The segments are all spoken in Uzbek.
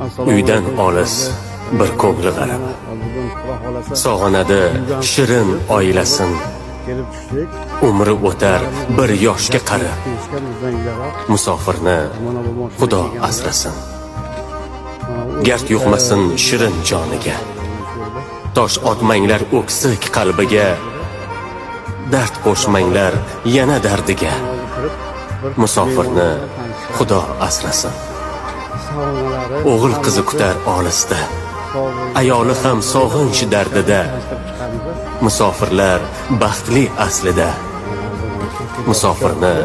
Uydan olis bir ko'ngli g'arib, sog'inadi shirin oilasin. Umri o'tar bir yoshga qarib, musofirni Xudo asrasin. Gard yuqmasin shirin joniga, tosh otmanglar o'ksik qalbiga, dard qo'shmanglar yana dardiga, musofirni Xudo asrasin. O'g'il qizi kutar olisda, ayoli ham sog'inch dardida, musofirlar baxtli aslida, musofirni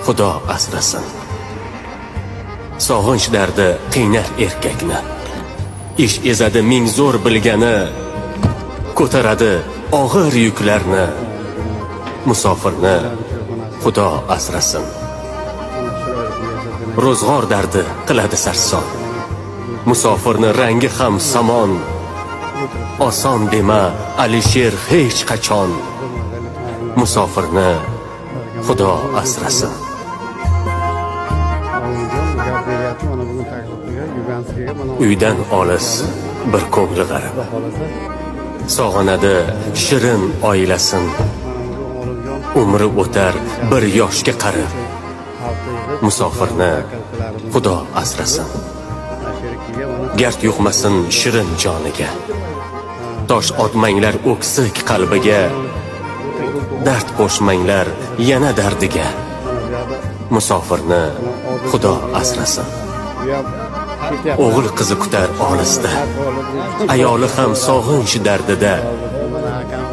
Xudo asrasin. Sog'inch dardi qiynar erkakni, ish ezadi ming zo'r bilgani, ko'taradi og'ir yuklarni, musofirni Xudo asrasin. Ro'zg'or dardi qiladi sarson, musofirni rangi ham samon. Oson dema Alisher hech qachon, musofirni Xudo asrasin. Uydan olis bir ko'ngli g'arib, sog'inadi shirin oilasin. Umri o'tar bir yoshga qarib, musofirni Xudo asrasin. Gard yuqmasin shirin joniga, tosh otmanglar o'ksik qalbiga, dard qo'shmanglar yana dardiga, musofirni Xudo asrasin. O'g'il qizi kutar olisda, ayoli ham sog'inch dardida,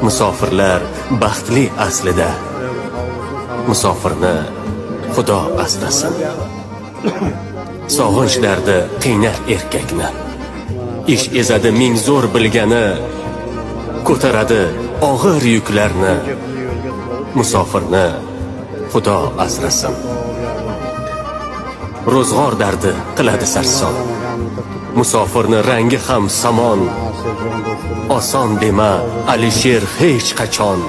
musofirlar baxtli aslida, musofirni Xudo asrasin. Sog'inch dardi qiynar erkakni, ish ezadi ming zo'r bilgani, ko'taradi og'ir yuklarni, musofirni Xudo asrasin. Ro'zg'or dardi qiladi sarson, musofirni rangi ham samon. Oson dema Alisher hech qachon,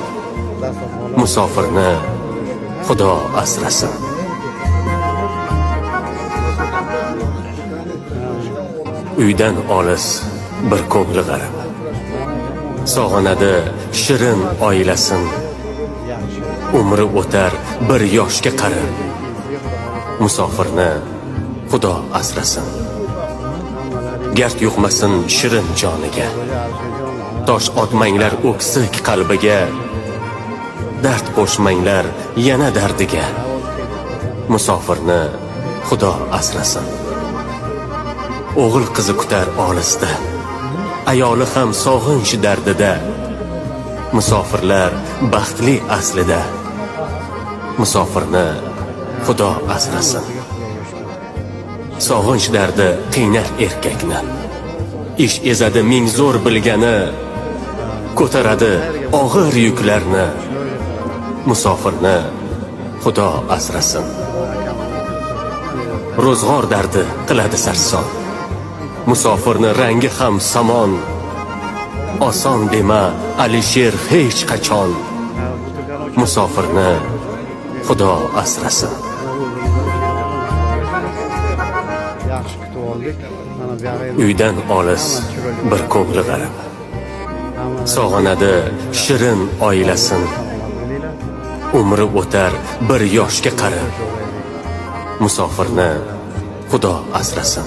musofirni Xudo asrasin. Uydan olis bir ko'ngli g'arib, sog'inadi shirin oilasin. Umri o'tar bir yoshga qarib, musofirni Xudo asrasin. Gard yuqmasin shirin joniga, tosh otmanglar o'ksik qalbiga, dard qo'shmanglar yana dardiga, musofirni Xudo asrasin. O'g'il qizi kutar olisda, ayoli ham sog'inch dardida, musofirlar baxtli aslida, musofirni Xudo asrasin. Sog'inch dardi qiynar erkakni, ish ezadi ming zo'r bilgani, ko'taradi og'ir yuklarni, musofirni Xudo asrasin. Ro'zg'or dardi qiladi sarson, musofirni rangi ham samon. Oson dema Alisher hech qachon, musofirni Xudo asrasin. Uydan olis bir ko'ngli g'arib, sog'inadi shirin oilasin. Umri o'tar bir yoshga qarib, musofirni Xudo asrasin.